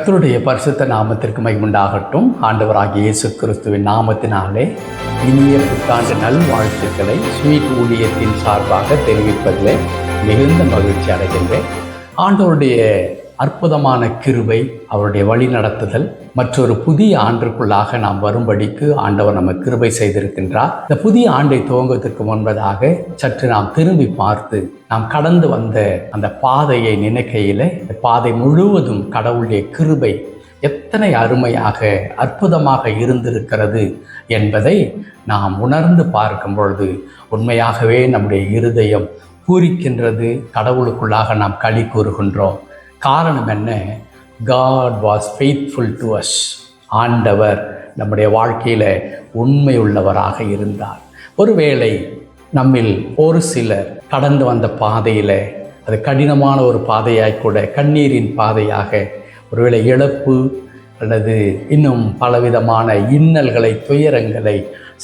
கர்த்தருடைய பரிசுத்த நாமத்திற்கு மகிமுண்டாகட்டும். ஆண்டவராகிய இயேசு கிறிஸ்துவின் நாமத்தினாலே இனிய புத்தாண்டு நல்வாழ்த்துக்களை ஸ்வீட் ஊழியத்தின் சார்பாக தெரிவிப்பதில் மிகுந்த மகிழ்ச்சி அடைகின்றேன். ஆண்டவருடைய அற்புதமான கிருபை, அவருடைய வழி நடத்துதல் மற்றொரு புதிய ஆண்டிற்குள்ளாக நாம் வரும்படிக்கு ஆண்டவர் நம்ம கிருபை செய்திருக்கின்றார். இந்த புதிய ஆண்டை துவங்குவதற்கு முன்பதாக சற்று நாம் திரும்பி பார்த்து நாம் கடந்து வந்த அந்த பாதையை நினைக்கையில் இந்த பாதை முழுவதும் கடவுளுடைய கிருபை எத்தனை அருமையாக அற்புதமாக இருந்திருக்கிறது என்பதை நாம் உணர்ந்து பார்க்கும் பொழுது உண்மையாகவே நம்முடைய இருதயம் பூரிக்கின்றது. கடவுளுக்குள்ளாக நாம் களி கூறுகின்றோம். காரணம் என்ன? God was faithful to us. ஆண்டவர் நம்முடைய வாழ்க்கையில் உண்மை உள்ளவராக இருந்தார். ஒருவேளை நம்மில் ஒரு சிலர் கடந்து வந்த பாதையில் அது கடினமான ஒரு பாதையாய் கூட, கண்ணீரின் பாதையாக, ஒருவேளை இழப்பு அல்லது இன்னும் பலவிதமான இன்னல்களை, துயரங்களை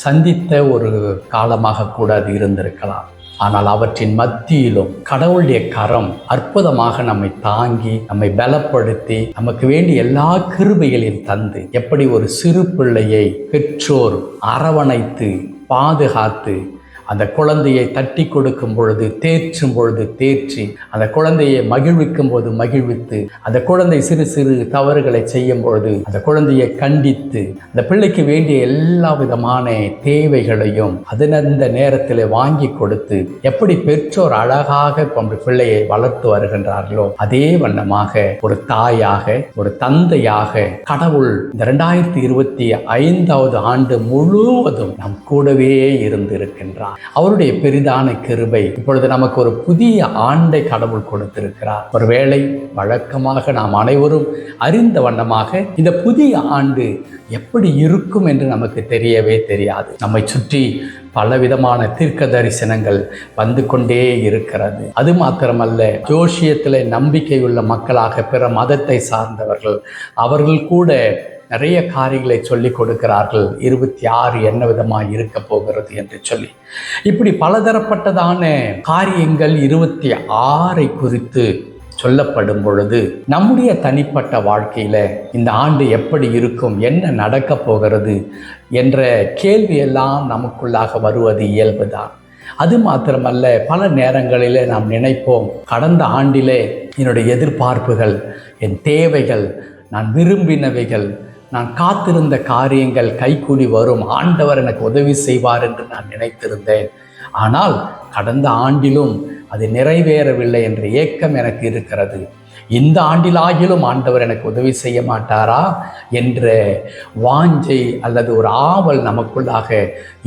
சந்தித்த ஒரு காலமாக கூட அது இருந்திருக்கலாம். ஆனால் அவற்றின் மத்தியிலும் கடவுளுடைய கரம் அற்புதமாக நம்மை தாங்கி, நம்மை பலப்படுத்தி, நமக்கு வேண்டிய எல்லா கிருபைகளையும் தந்து, எப்படி ஒரு சிறு பிள்ளையை பெற்றோர் அரவணைத்து பாதுகாத்து அந்த குழந்தையை தட்டி கொடுக்கும் பொழுது, தேற்றும் பொழுது தேற்றி, அந்த குழந்தையை மகிழ்விக்கும் போது மகிழ்வித்து, அந்த குழந்தை சிறு சிறு தவறுகளை செய்யும் பொழுது அந்த குழந்தையை கண்டித்து, அந்த பிள்ளைக்கு வேண்டிய எல்லா விதமான தேவைகளையும் அதனந்த நேரத்தில் வாங்கி கொடுத்து, எப்படி பெற்றோர் அழகாக கொண்டு பிள்ளையை வளர்த்து வருகின்றார்களோ அதே வண்ணமாக ஒரு தாயாக, ஒரு தந்தையாக கடவுள் இந்த 2025 ஆண்டு முழுவதும் நம் கூடவே இருந்திருக்கின்றார். அவருடைய பெரிதான கிருபை இப்பொழுது நமக்கு ஒரு புதிய ஆண்டை கடவுள் கொடுத்திருக்கிறார். ஒருவேளை வழக்கமாக நாம் அனைவரும் அறிந்த வண்ணமாக இந்த புதிய ஆண்டு எப்படி இருக்கும் என்று நமக்கு தெரியவே தெரியாது. நம்மை சுற்றி பலவிதமான தீர்க்க தரிசனங்கள் வந்து கொண்டே இருக்கிறது. அது மாத்திரமல்ல, ஜோசியத்தில் நம்பிக்கையுள்ள மக்களாக பிற மதத்தை சார்ந்தவர்கள் அவர்கள் கூட நிறைய காரியங்களை சொல்லி கொடுக்கிறார்கள். 26 என்ன விதமாக இருக்க போகிறது என்று சொல்லி, இப்படி பலதரப்பட்டதான காரியங்கள் 26 குறித்து சொல்லப்படும் பொழுது நம்முடைய தனிப்பட்ட வாழ்க்கையில் இந்த ஆண்டு எப்படி இருக்கும், என்ன நடக்க போகிறது என்ற கேள்வியெல்லாம் நமக்குள்ளாக வருவது இயல்புதான். அது மாத்திரமல்ல, பல நேரங்களில் நாம் நினைப்போம், கடந்த ஆண்டிலே என்னுடைய எதிர்பார்ப்புகள், என் தேவைகள், நான் விரும்பினவைகள், நான் காத்திருந்த காரியங்கள் கைகூடி வரும், ஆண்டவர் எனக்கு உதவி செய்வார் என்று நான் நினைத்திருந்தேன். ஆனால் கடந்த ஆண்டிலும் அது நிறைவேறவில்லை என்ற ஏக்கம் எனக்கு இருக்கிறது. இந்த ஆண்டிலாகிலும் ஆண்டவர் எனக்கு உதவி செய்ய மாட்டாரா என்ற வாஞ்சை அல்லது ஒரு ஆவல் நமக்குள்ளாக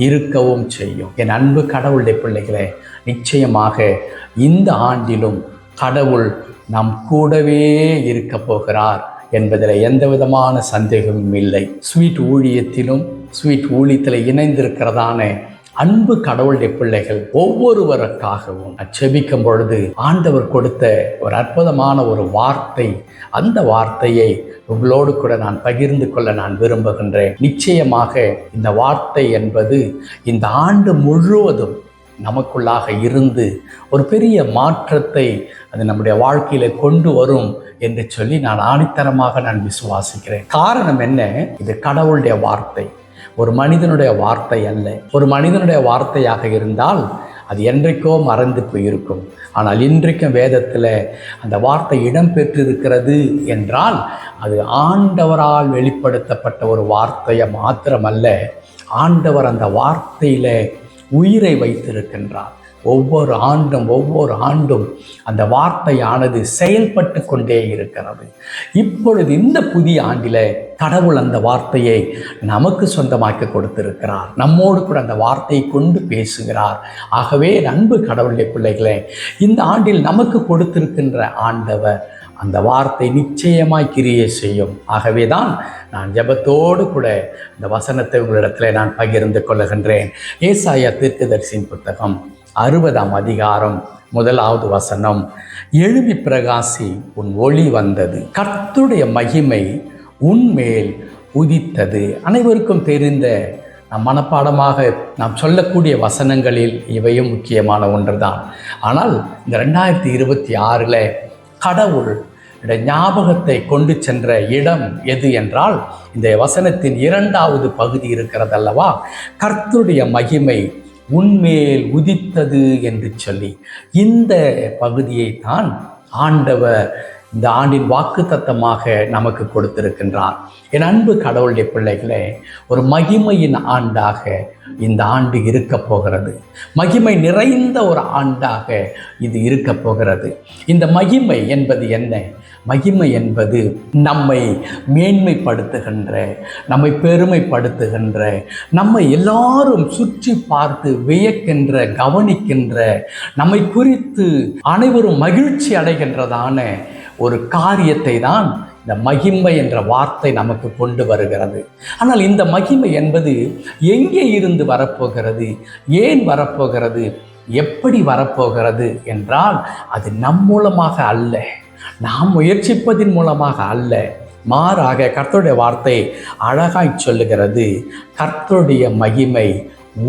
இருக்கவும் செய்யும். என் அன்பு கடவுளுடைய பிள்ளைகளே, நிச்சயமாக இந்த ஆண்டிலும் கடவுள் நம் கூடவே இருக்க போகிறார் என்பதில் எந்த விதமான சந்தேகமும் இல்லை. ஸ்வீட் ஊழியத்திலும் ஸ்வீட் ஊழியத்தில் இணைந்திருக்கிறதான அன்பு கடவுளுடைய பிள்ளைகள் ஒவ்வொருவருக்காகவும் செபிக்கும் பொழுது ஆண்டவர் கொடுத்த ஒரு அற்புதமான ஒரு வார்த்தை, அந்த வார்த்தையை உங்களோடு கூட நான் பகிர்ந்து கொள்ள நான் விரும்புகின்றேன். நிச்சயமாக இந்த வார்த்தை என்பது இந்த ஆண்டு முழுவதும் நமக்குள்ளாக இருந்து ஒரு பெரிய மாற்றத்தை அது நம்முடைய வாழ்க்கையில் கொண்டு வரும் என்று சொல்லி நான் ஆணித்தரமாக நான் விசுவாசிக்கிறேன். காரணம் என்ன? இது கடவுளுடைய வார்த்தை, ஒரு மனிதனுடைய வார்த்தை அல்ல. ஒரு மனிதனுடைய வார்த்தையாக இருந்தால் அது என்றைக்கோ மறந்து போயிருக்கும். ஆனால் இன்றைக்கும் வேதத்தில் அந்த வார்த்தை இடம்பெற்றிருக்கிறது என்றால் அது ஆண்டவரால் வெளிப்படுத்தப்பட்ட ஒரு வார்த்தையை மாத்திரமல்ல, ஆண்டவர் அந்த வார்த்தையில் உயிரை வைத்திருக்கின்றார். ஒவ்வொரு ஆண்டும் அந்த வார்த்தையானது செயல்பட்டு கொண்டே இருக்கிறது. இப்பொழுது இந்த புதிய ஆண்டில் கடவுள் அந்த வார்த்தையை நமக்கு சொந்தமாக்கி கொடுத்திருக்கிறார். நம்மோடு கூட அந்த வார்த்தையை கொண்டு பேசுகிறார். ஆகவே அன்பு கடவுளுடைய பிள்ளைகளே, இந்த ஆண்டில் நமக்கு கொடுத்திருக்கின்ற ஆண்டவர் அந்த வார்த்தை நிச்சயமாய் கிரியை செய்யும். ஆகவே தான் நான் ஜெபத்தோடு கூட இந்த வசனத்தை உங்களிடத்தில் நான் பகிர்ந்து கொள்ளுகின்றேன். ஏசாயா தீர்க்கதரிசியின் புத்தகம் 60ஆம் அதிகாரம் 1வது வசனம், எழும்பி பிரகாசி, உன் ஒளி வந்தது, கர்த்தருடைய மகிமை உன்மேல் உதித்தது. அனைவருக்கும் தெரிந்த நம் மனப்பாடமாக நாம் சொல்லக்கூடிய வசனங்களில் இவையும் முக்கியமான ஒன்று தான். ஆனால் இந்த 2026 கடவுள் ஞாபகத்தை கொண்டு சென்ற இடம் எது என்றால் இந்த வசனத்தின் 2வது பகுதி இருக்கிறதல்லவா, கர்த்தருடைய மகிமை உன்மேல் உதித்தது என்று சொல்லி இந்த பகுதியை தான் ஆண்டவர் இந்த ஆண்டின் வாக்குத்தத்தமாக நமக்கு கொடுத்திருக்கின்றார். என் அன்பு கடவுளுடைய பிள்ளைகளே, ஒரு மகிமையின் ஆண்டாக இந்த ஆண்டு இருக்க போகிறது. மகிமை நிறைந்த ஒரு ஆண்டாக இது இருக்க போகிறது. இந்த மகிமை என்பது என்ன? மகிமை என்பது நம்மை மேன்மைப்படுத்துகின்ற, நம்மை பெருமைப்படுத்துகின்ற, நம்மை எல்லாரும் சுற்றி பார்த்து வியக்கின்ற, கவனிக்கின்ற, நம்மை குறித்து அனைவரும் மகிழ்ச்சி அடைகின்றதான ஒரு காரியத்தை தான் இந்த மகிமை என்ற வார்த்தை நமக்கு கொண்டு வருகிறது. ஆனால் இந்த மகிமை என்பது எங்கே இருந்து வரப்போகிறது, ஏன் வரப்போகிறது, எப்படி வரப்போகிறது என்றால் அது நம் மூலமாக அல்ல, நாம் முயற்சிப்பதின் மூலமாக அல்ல. மாறாக கர்த்தருடைய வார்த்தை அழகாய் சொல்லுகிறது, கர்த்தருடைய மகிமை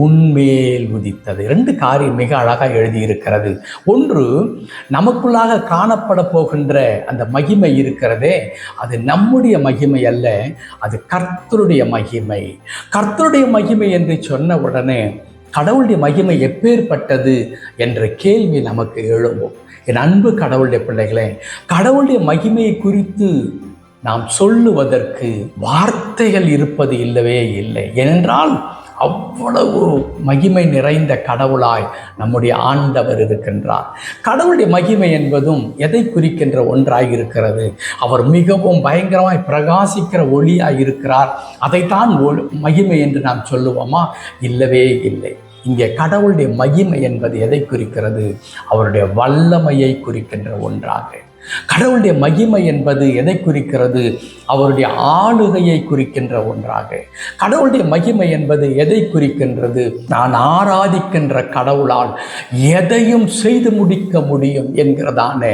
உன்மேல் உதித்தது. 2 காரியம் மிக அழகாக எழுதியிருக்கிறது. ஒன்று, நமக்குள்ளாக காணப்பட போகின்ற அந்த மகிமை இருக்கிறதே, அது நம்முடைய மகிமை அல்ல, அது கர்த்தருடைய மகிமை. கர்த்தருடைய மகிமை என்று சொன்ன உடனே கடவுளுடைய மகிமை எப்பேற்பட்டது என்ற கேள்வி நமக்கு எழும்பும். என் அன்பு கடவுளுடைய பிள்ளைகளே, கடவுளுடைய மகிமையை குறித்து நாம் சொல்லுவதற்கு வார்த்தைகள் இருப்பது இல்லவே இல்லை. ஏனென்றால் அவ்வளவு மகிமை நிறைந்த கடவுளாய் நம்முடைய ஆண்டவர் இருக்கின்றார். கடவுளுடைய மகிமை என்பதும் எதை குறிக்கின்ற ஒன்றாய் இருக்கிறது. அவர் மிகவும் பயங்கரமாய் பிரகாசிக்கிற ஒளியாய் இருக்கிறார். அதைத்தான் மகிமை என்று நாம் சொல்லுவோமா? இல்லவே இல்லை. இங்கே கடவுளுடைய மகிமை என்பது எதை குறிக்கிறது? அவருடைய வல்லமையை குறிக்கின்ற ஒன்றாக. கடவுளுடைய மகிமை என்பது எதை குறிக்கிறது? அவருடைய ஆளுகையை குறிக்கின்ற ஒன்றாக. கடவுளுடைய மகிமை என்பது எதை குறிக்கின்றது? நான் ஆராதிக்கின்ற கடவுளால் எதையும் செய்து முடிக்க முடியும் என்கிறதான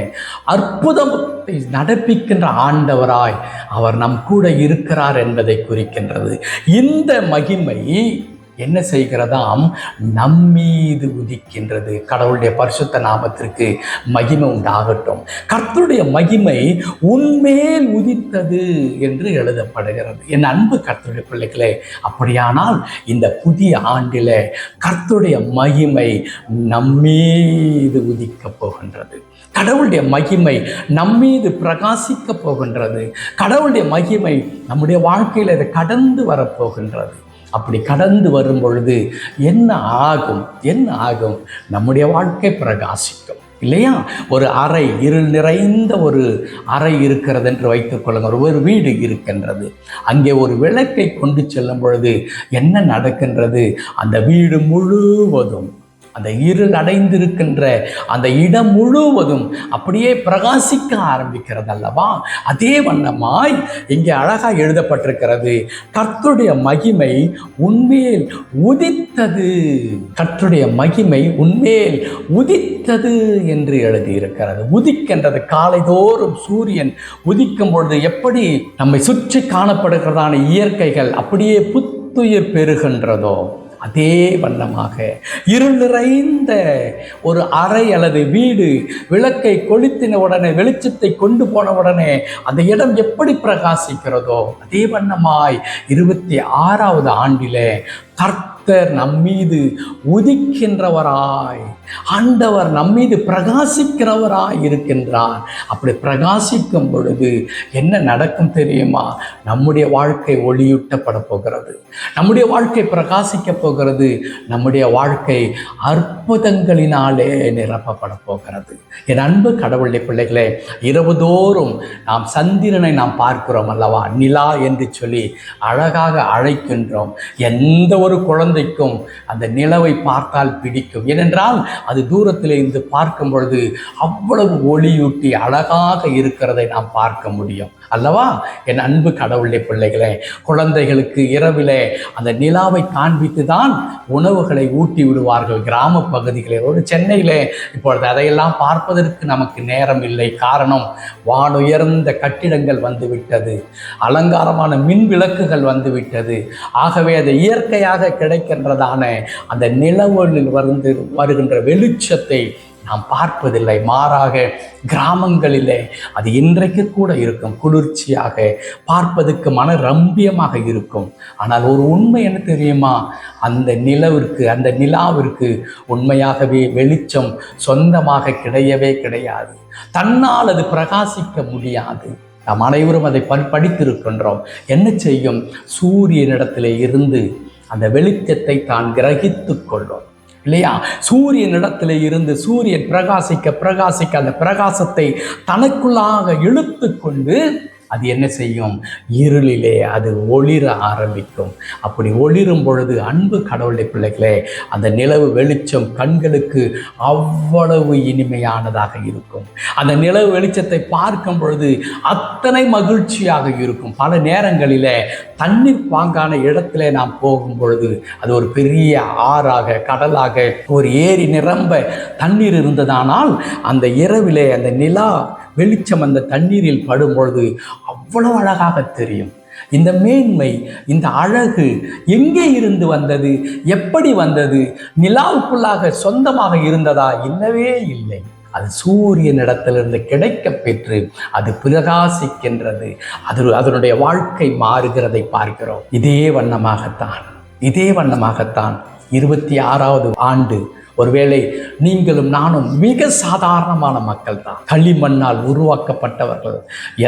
அற்புதத்தை நடப்பிக்கின்ற ஆண்டவராய் அவர் நம் கூட இருக்கிறார் என்பதை குறிக்கின்றது. இந்த மகிமை என்ன செய்கிறதாம்? நம்மீது உதிக்கின்றது. கடவுளுடைய பரிசுத்த நாமத்திற்கு மகிமை உண்டாகட்டும். கர்த்தருடைய மகிமை உன்மேல் உதித்தது என்று எழுதப்படுகிறது. என் அன்பு கர்த்தருடைய பிள்ளைகளே, அப்படியானால் இந்த புதிய ஆண்டில் கர்த்தருடைய மகிமை நம்மீது உதிக்கப் போகின்றது. கடவுளுடைய மகிமை நம்மீது பிரகாசிக்க போகின்றது. கடவுளுடைய மகிமை நம்முடைய வாழ்க்கையில் அதை கடந்து வரப்போகின்றது. அப்படி கடந்து வரும் பொழுது என்ன ஆகும்? நம்முடைய வாழ்க்கை பிரகாசிக்கும் இல்லையா? ஒரு அறை, இருள் நிறைந்த ஒரு அறை இருக்கிறது என்று வைத்துக் கொள்ளுங்கள். ஒரு வீடு இருக்கின்றது. அங்கே ஒரு விளக்கை கொண்டு செல்லும் பொழுது என்ன நடக்கின்றது? அந்த வீடு முழுவதும், அந்த இருள் அடைந்திருக்கின்ற அந்த இடம் முழுவதும் அப்படியே பிரகாசிக்க ஆரம்பிக்கிறது அல்லவா? அதே வண்ணமாய் இங்கே அழகாக எழுதப்பட்டிருக்கிறது, கர்த்தருடைய மகிமை உன்மேல் உதித்தது. கர்த்தருடைய மகிமை உன்மேல் உதித்தது என்று எழுதியிருக்கிறது. உதிக்கின்றது. காலைதோறும் சூரியன் உதிக்கும் பொழுது எப்படி நம்மை சுற்றி காணப்படுகிறதான இயற்கைகள் அப்படியே புத்துயிர் பெறுகின்றதோ, அதே வண்ணமாக இருள் நிறைந்த ஒரு அறை அல்லது வீடு விளக்கை கொளுத்தின உடனே, வெளிச்சத்தை கொண்டு போன உடனே அந்த இடம் எப்படி பிரகாசிக்கிறதோ, அதே வண்ணமாய் 26வது ஆண்டிலே கர்த்தர் நம்மீது உதிக்கின்றவராய், ஆண்டவர் நம்மீது பிரகாசிக்கிறவராய் இருக்கின்றார். அப்படி பிரகாசிக்கும் பொழுது என்ன நடக்கும் தெரியுமா? நம்முடைய வாழ்க்கை ஒளியூட்டப்பட போகிறது. நம்முடைய வாழ்க்கை பிரகாசிக்க போகிறது. நம்முடைய வாழ்க்கை அற்புதங்களினாலே நிரப்பப்பட போகிறது. என் அன்பு கடவுளுடைய பிள்ளைகளே, இரவுதோறும் நாம் சந்திரனை நாம் பார்க்கிறோம் அல்லவா? நிலா என்று சொல்லி அழகாக அழைக்கின்றோம். எந்த ஒரு குழந்தைக்கும் அந்த நிலவை பார்த்தால் பிடிக்கும். ஏனென்றால் அது தூரத்தில் இருந்து பார்க்கும் பொழுது அவ்வளவு ஒளியூட்டி அழகாக இருக்கிறதை நாம் பார்க்க முடியும் அல்லவா? என் அன்பு கடவுளுடைய பிள்ளைகளே, குழந்தைகளுக்கு இரவிலே அந்த நிலாவை காண்பித்து தான் உணவுகளை ஊட்டி விடுவார்கள் கிராம பகுதிகளில். ஒரு சென்னையிலே இப்பொழுது அதையெல்லாம் பார்ப்பதற்கு நமக்கு நேரம் இல்லை. காரணம், வானுயர்ந்த கட்டிடங்கள் வந்துவிட்டது, அலங்காரமான மின் விளக்குகள் வந்துவிட்டது. ஆகவே அது இயற்கையாக கிடைக்கின்றதான அந்த நிலவொளியில் வருகின்ற வெளிச்சத்தை நாம் பார்ப்பதில்லை. மாறாக கிராமங்களிலே அது இன்றைக்கு கூட இருக்கும், குளிர்ச்சியாக பார்ப்பதற்கு மன ரம்பியமாக இருக்கும். ஆனால் ஒரு உண்மை என்ன தெரியுமா? அந்த நிலாவிற்கு உண்மையாகவே வெளிச்சம் சொந்தமாக கிடையவே கிடையாது. தன்னால் அது பிரகாசிக்க முடியாது. நாம் அனைவரும் அதை படித்திருக்கின்றோம். என்ன செய்யும்? சூரியனிடத்திலே இருந்து அந்த வெளிச்சத்தை தான் கிரகித்து கொள்ளும் இல்லையா? சூரியனிடத்திலே இருந்து சூரியன் பிரகாசிக்க அந்த பிரகாசத்தை தனக்குள்ளாக இழுத்து கொண்டு அது என்ன செய்யும்? இருளிலே அது ஒளிர ஆரம்பிக்கும். அப்படி ஒளிரும் பொழுது அன்பு கடவுளுடைய பிள்ளைகளே, அந்த நிலவு வெளிச்சம் கண்களுக்கு அவ்வளவு இனிமையானதாக இருக்கும். அந்த நிலவு வெளிச்சத்தை பார்க்கும் பொழுது அத்தனை மகிழ்ச்சியாக இருக்கும். பல நேரங்களிலே தண்ணீர் பாங்கான இடத்துல நாம் போகும் பொழுது அது ஒரு பெரிய ஆறாக, கடலாக, ஒரு ஏரி நிரம்ப தண்ணீர் இருந்ததானால் அந்த இரவிலே அந்த நிலா வெளிச்சம் அந்த தண்ணீரில் படும் பொழுது அவ்வளவு அழகாக தெரியும். இந்த மேன்மை, இந்த அழகு எங்கே இருந்து வந்தது? எப்படி வந்தது? நிலாவுக்குள்ளாக சொந்தமாக இருந்ததா? இல்லவே இல்லை. அது சூரியனிடத்திலிருந்து கிடைக்க பெற்று அது பிரகாசிக்கின்றது. அதனுடைய வாழ்க்கை மாறுகிறதை பார்க்கிறோம். இதே வண்ணமாகத்தான் 26வது ஆண்டு ஒருவேளை நீங்களும் நானும் மிக சாதாரணமான மக்கள் தான். களிமண்ணால் உருவாக்கப்பட்டவர்கள்,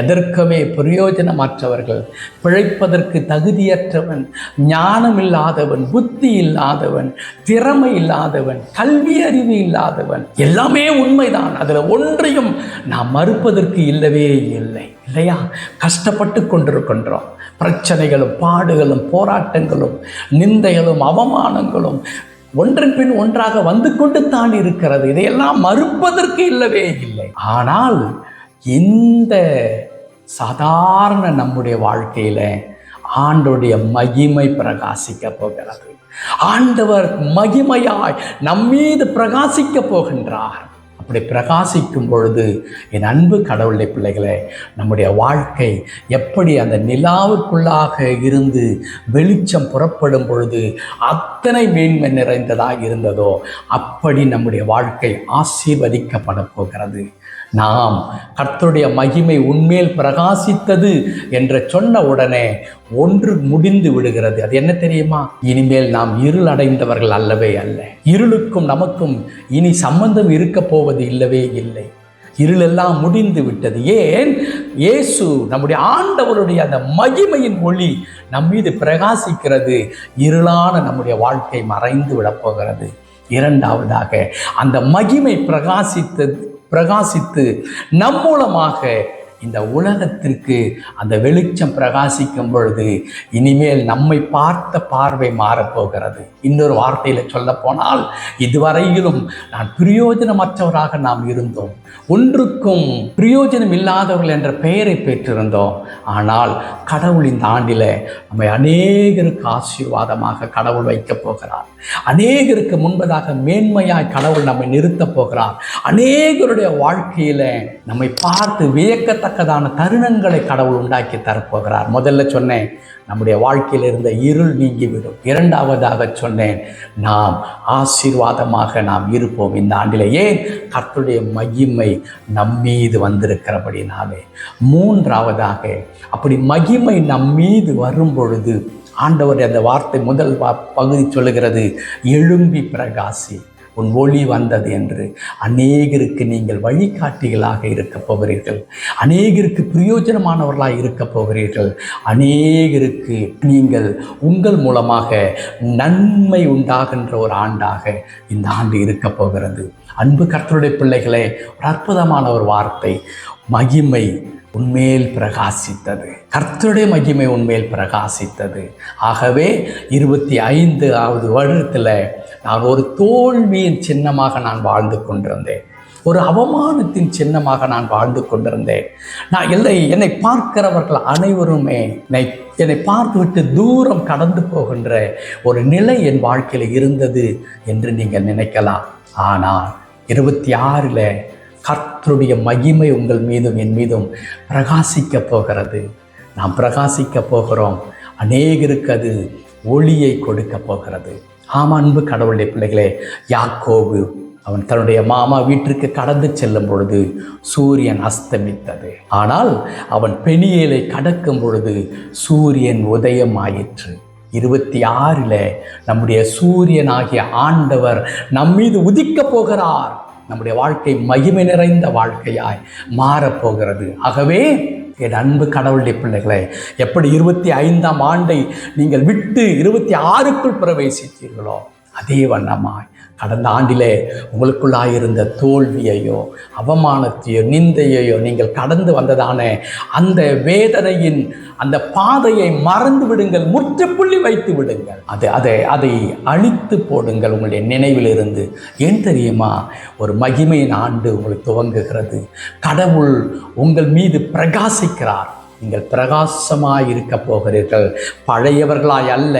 எதற்குமே பிரயோஜனமற்றவர்கள், பிழைப்பதற்கு தகுதியற்றவன், ஞானம் இல்லாதவன், புத்தி இல்லாதவன், திறமை இல்லாதவன், கல்வி அறிவு இல்லாதவன். எல்லாமே உண்மைதான். அதில் ஒன்றையும் நாம் மறுப்பதற்கு இல்லவே இல்லை, இல்லையா? கஷ்டப்பட்டு கொண்டிருக்கின்றோம். பிரச்சனைகளும் பாடுகளும் போராட்டங்களும் நிந்தைகளும் அவமானங்களும் ஒன்றன் பின் ஒன்றாக வந்து கொண்டு தான் இருக்கிறது. இதையெல்லாம் மறுப்பதற்கு இல்லவே இல்லை. ஆனால் இந்த சாதாரண நம்முடைய வாழ்க்கையில ஆண்டவருடைய மகிமை பிரகாசிக்க போகிறது. ஆண்டவர் மகிமையாய் நம்மீது பிரகாசிக்க போகின்றார். அப்படி பிரகாசிக்கும் பொழுது என் அன்பு கடவுளுடைய பிள்ளைகளே, நம்முடைய வாழ்க்கை எப்படி அந்த நிலாவுக்குள்ளாக இருந்து வெளிச்சம் புறப்படும் பொழுது அத்தனை மேன்மை நிறைந்ததாக இருந்ததோ அப்படி நம்முடைய வாழ்க்கை ஆசீர்வதிக்கப்பட போகிறது. நாம் கர்த்தருடைய மகிமை உன்மேல் பிரகாசித்தது என்று சொன்ன உடனே ஒன்று முடிந்து விடுகிறது. அது என்ன தெரியுமா? இனிமேல் நாம் இருள் அடைந்தவர்கள் அல்லவே அல்ல. இருளுக்கும் நமக்கும் இனி சம்பந்தம் இருக்க போவது இல்லவே இல்லை. இருளெல்லாம் முடிந்து விட்டது. ஏன்? இயேசு நம்முடைய ஆண்டவருடைய அந்த மகிமையின் ஒளி நம் மீது பிரகாசிக்கிறது. இருளான நம்முடைய வாழ்க்கை மறைந்து விடப்போகிறது. இரண்டாவதாக அந்த மகிமை பிரகாசித்து நம் மூலமாக இந்த உலகத்திற்கு அந்த வெளிச்சம் பிரகாசிக்கும் பொழுது இனிமேல் நம்மை பார்த்த பார்வை மாறப்போகிறது. இன்னொரு வார்த்தையில் சொல்ல போனால், இதுவரையிலும் நான் பிரயோஜனமற்றவராக நாம் இருந்தோம், ஒன்றுக்கும் பிரயோஜனம் இல்லாதவர்கள் என்ற பெயரை பெற்றிருந்தோம். ஆனால் கடவுள் இந்த ஆண்டில் நம்மை அநேகருக்கு ஆசீர்வாதமாக கடவுள் வைக்கப் போகிறார். அநேகருக்கு முன்பதாக மேன்மையாய் கடவுள் நம்மை நிறுத்தப் போகிறார். அநேகருடைய வாழ்க்கையில் நம்மை பார்த்து வியக்கத்தக்கதான தருணங்களை கடவுள் உண்டாக்கி தரப்போகிறார். முதல்ல சொன்னேன், நம்முடைய வாழ்க்கையில் இருந்த இருள் நீங்கிவிடும். இரண்டாவதாக சொன்னேன், நாம் ஆசீர்வாதமாக நாம் இருப்போம் இந்த ஆண்டிலேயே. கர்த்தருடைய மகிமை நம்மீது வந்திருக்கிறபடினாலே. மூன்றாவதாக, அப்படி மகிமை நம்மீது வரும் பொழுது ஆண்டவர் அந்த வார்த்தை முதல் பகுதி சொல்லுகிறது, எழும்பி பிரகாசி, உன் ஒளி வந்தது என்று. அநேகருக்கு நீங்கள் வழிகாட்டிகளாக இருக்க போகிறீர்கள். அநேகருக்கு பிரயோஜனமானவர்களாக இருக்க போகிறீர்கள். அநேகருக்கு நீங்கள் உங்கள் மூலமாக நன்மை உண்டாகின்ற ஒரு ஆண்டாக இந்த ஆண்டு இருக்க போகிறது. அன்பு கர்த்தருடைய பிள்ளைகளே, ஒரு அற்புதமான ஒரு வார்த்தை, மகிமை உன்மேல் பிரகாசித்தது. கர்த்தருடைய மகிமை உன்மேல் பிரகாசித்தது. ஆகவே 25வது வருடத்தில் நான் ஒரு தோல்வியின் சின்னமாக நான் வாழ்ந்து கொண்டிருந்தேன். ஒரு அவமானத்தின் சின்னமாக நான் வாழ்ந்து கொண்டிருந்தேன். என்னை பார்க்கிறவர்கள் அனைவருமே என்னை பார்த்துவிட்டு தூரம் கடந்து போகின்ற ஒரு நிலை என் வாழ்க்கையில் இருந்தது என்று நீங்கள் நினைக்கலாம். ஆனால் 26ல் கர்த்தருடைய மகிமை உங்கள் மீதும் என் மீதும் பிரகாசிக்க போகிறது. நாம் பிரகாசிக்க போகிறோம். அநேகருக்கு அது ஒளியை கொடுக்க போகிறது. ஆம் அன்பு கடவுளுடைய பிள்ளைகளே, யாக்கோபு அவன் தன்னுடைய மாமா வீட்டிற்கு கடந்து செல்லும் பொழுது சூரியன் அஸ்தமித்தது. ஆனால் அவன் பெனியேலை கடக்கும் பொழுது சூரியன் உதயம் ஆயிற்று. 26 நம்முடைய சூரியனாகிய ஆண்டவர் நம்மீது உதிக்கப் போகிறார். நம்முடைய வாழ்க்கை மகிமை நிறைந்த வாழ்க்கையாய் மாறப்போகிறது. ஆகவே என் அன்பு கடவுளுடைய பிள்ளைகளை, எப்படி 25ஆம் ஆண்டை நீங்கள் விட்டு 26க்குள் பிரவேசித்தீர்களோ அதே வண்ணமாய் கடந்த ஆண்டிலே உங்களுக்குள்ளாயிருந்த தோல்வியையோ அவமானத்தையோ நிந்தையையோ நீங்கள் கடந்து வந்ததான அந்த வேதனையின் அந்த பாதையை மறந்து விடுங்கள், முற்றுப்புள்ளி வைத்து விடுங்கள். அதை அழித்து போடுங்கள் உங்களுடைய நினைவில் இருந்து. ஏன் தெரியுமா? ஒரு மகிமையின் ஆண்டு உங்களுக்கு துவங்குகிறது. கடவுள் உங்கள் மீது பிரகாசிக்கிறார். நீங்கள் பிரகாசமாய் இருக்க போகிறீர்கள். பழையவர்களாய் அல்ல,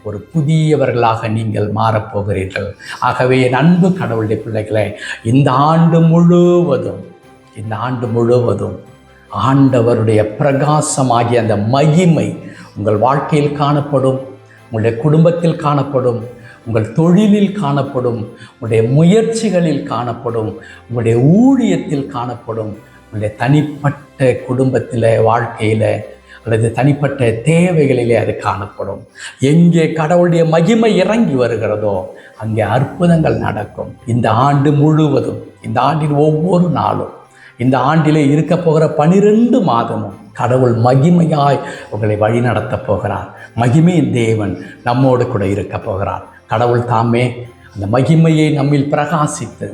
ஒரு புதியவர்களாக நீங்கள் மாறப்போகிறீர்கள். ஆகவே என் அன்பு கடவுளுடைய பிள்ளைகளை, இந்த ஆண்டு முழுவதும் ஆண்டவருடைய பிரகாசமாகிய அந்த மகிமை உங்கள் வாழ்க்கையில் காணப்படும், உங்களுடைய குடும்பத்தில் காணப்படும், உங்கள் தொழிலில் காணப்படும், உங்களுடைய முயற்சிகளில் காணப்படும், உங்களுடைய ஊழியத்தில் காணப்படும், உங்களுடைய தனிப்பட்ட குடும்பத்தில் வாழ்க்கையில் அல்லது தனிப்பட்ட தேவைகளிலே அது காணப்படும். எங்கே கடவுளுடைய மகிமை இறங்கி வருகிறதோ அங்கே அற்புதங்கள் நடக்கும். இந்த ஆண்டு முழுவதும், இந்த ஆண்டின் ஒவ்வொரு நாளும், இந்த ஆண்டிலே இருக்க போகிற 12 மாதமும் கடவுள் மகிமையாய் உங்களை வழி நடத்தப் போகிறார். மகிமையின் தேவன் நம்மோடு கூட இருக்க போகிறார். கடவுள் தாமே அந்த மகிமையை நம்மில் பிரகாசித்து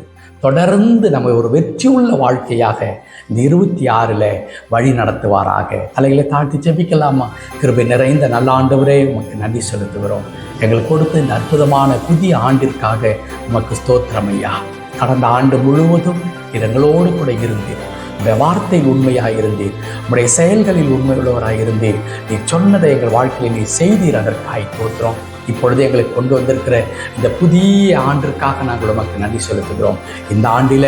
தொடர்ந்து நம்ம ஒரு வெற்றியுள்ள வாழ்க்கையாக இந்த 26 வழி நடத்துவாராக. தலைகளை தாழ்த்தி ஜெபிக்கலாமா? கிருபை நிறைந்த நல்ல ஆண்டவரே, உமக்கு நன்றி செலுத்துகிறோம். எங்களுக்கு கொடுத்த இந்த அற்புதமான புதிய ஆண்டிற்காக உமக்கு ஸ்தோத்திரம் ஐயா. கடந்த ஆண்டு முழுவதும் எங்களோடு கூட இருந்தீர். உடைய வார்த்தையில் உண்மையாக இருந்தீர், உடைய செயல்களில் உண்மையுள்ளவராக இருந்தீர். நீ சொன்னதை எங்கள் வாழ்க்கையில் நீ செய்தீர், அதற்காக தோற்றுறோம். இப்பொழுது எங்களை கொண்டு வந்திருக்கிற இந்த புதிய ஆண்டிற்காக நாங்கள் உமக்கு நன்றி செலுத்துகிறோம். இந்த ஆண்டில்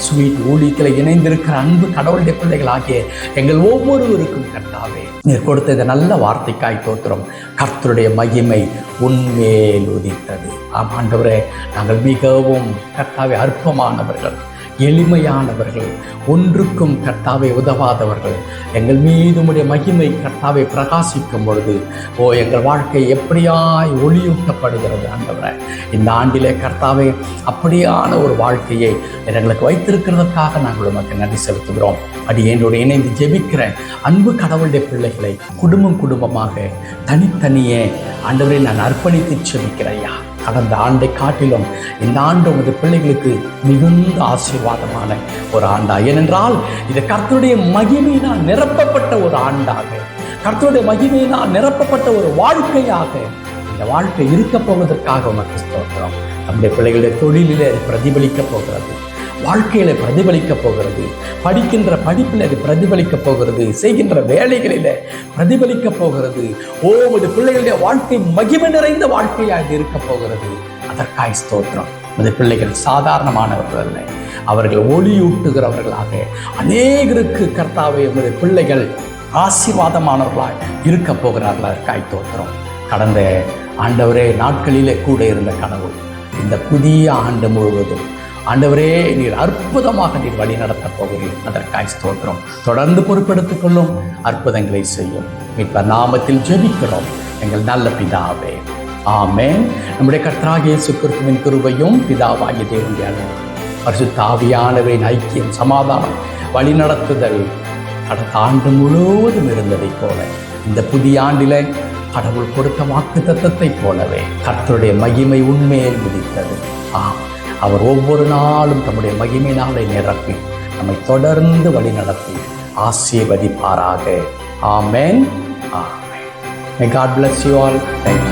ஸ்வீட் ஊழியத்தில் இணைந்திருக்கிற அன்பு கடவுளுடைய பிள்ளைகளாகிய எங்கள் ஒவ்வொருவருக்கும் கர்த்தாவே நீர் கொடுத்த இந்த நல்ல வார்த்தைக்காய் தோற்றுறோம். கர்த்தருடைய மகிமை உன்மேல் உதித்தது. ஆம் ஆண்டவரே, நாங்கள் மிகவும் கர்த்தாவே அற்பமானவர்கள், எளிமையானவர்கள், ஒன்றுக்கும் கர்த்தாவை உதவாதவர்கள். எங்கள் மீது உம்முடைய மகிமை கர்த்தாவை பிரகாசிக்கும் பொழுது எங்கள் வாழ்க்கை எப்படியாய் ஒளியூட்டப்படுகிறது ஆண்டவரே. இந்த ஆண்டிலே கர்த்தாவை அப்படியான ஒரு வாழ்க்கையை எங்களுக்கு வைத்திருக்கிறதுக்காக நாங்கள் உமக்கு நன்றி செலுத்துகிறோம். என்னோட இணைந்து ஜெபிக்கிற அன்பு கடவுளுடைய பிள்ளைகளை குடும்பமாக தனித்தனியே ஆண்டவரை நான் அர்ப்பணித்து ஜெபிக்கிறையா. கடந்த ஆண்டை காட்டிலும் இந்த ஆண்டு உமது பிள்ளைகளுக்கு மிகுந்த ஆசீர்வாதமான ஒரு ஆண்டா. ஏனென்றால் இது கர்த்தருடைய மகிமையினால் நிரப்பப்பட்ட ஒரு ஆண்டாக, கர்த்தருடைய மகிமையினால் நிரப்பப்பட்ட ஒரு வாழ்க்கையாக இந்த வாழ்க்கை இருக்க போவதற்காக உமக்கு ஸ்தோத்திரம். நம்முடைய பிள்ளைகளுடைய தொழிலிலே அது பிரதிபலிக்க போகிறது, வாழ்க்கையில் பிரதிபலிக்க போகிறது, படிக்கின்ற படிப்பில் அது பிரதிபலிக்க போகிறது, செய்கின்ற வேலைகளில் பிரதிபலிக்க போகிறது. உமது பிள்ளைகளுடைய வாழ்க்கை மகிமை நிறைந்த வாழ்க்கையாக இருக்க போகிறது. அதற்காய் ஸ்தோத்திரம். உமது பிள்ளைகள் சாதாரணமானவர்கள் அல்ல, அவர்கள் ஒளியூட்டுகிறவர்களாக அநேகருக்கு கர்த்தாவே உமது பிள்ளைகள் ஆசீர்வாதமானவர்களாக இருக்க போகிறார்கள். அதற்காய் ஸ்தோத்திரம். கடந்த ஆண்டவரே நாட்களிலே கூட இருந்த கடவுள் இந்த புதிய ஆண்டு முழுவதும் ஆண்டவரே நீர் அற்புதமாக நீர் வழி நடத்தப் போகிறீர். அதற்காய் ஸ்தோத்திரம். தொடர்ந்து பொறுப்பெடுத்துக் கொள்ளும், அற்புதங்களை செய்யும். மீட்பர் நாமத்தில் ஜெபிக்கிறோம் எங்கள் நல்ல பிதாவே, ஆமென். நம்முடைய கர்த்தராகிய இயேசு கிறிஸ்துவின் கிருபையும் பிதாவாகிய தேவனுடைய அன்பும் பரிசுத்த ஆவியானவரின் ஐக்கியம், சமாதானம், வழி நடத்துதல் கடந்த ஆண்டு முழுவதும் இருந்ததைப் போல இந்த புதிய ஆண்டில கடவுள் கொடுத்த வாக்கு தத்தத்தைப் போலவே கர்த்தருடைய மகிமை உண்மையை உதித்தது. அவர் ஒவ்வொரு நாளும் தம்முடைய மகிமையினாலே நிரப்பி நம்மை தொடர்ந்து வழி நடத்தி ஆசீர்வதிப்பாராக. ஆமென். May God bless you all. Thank you.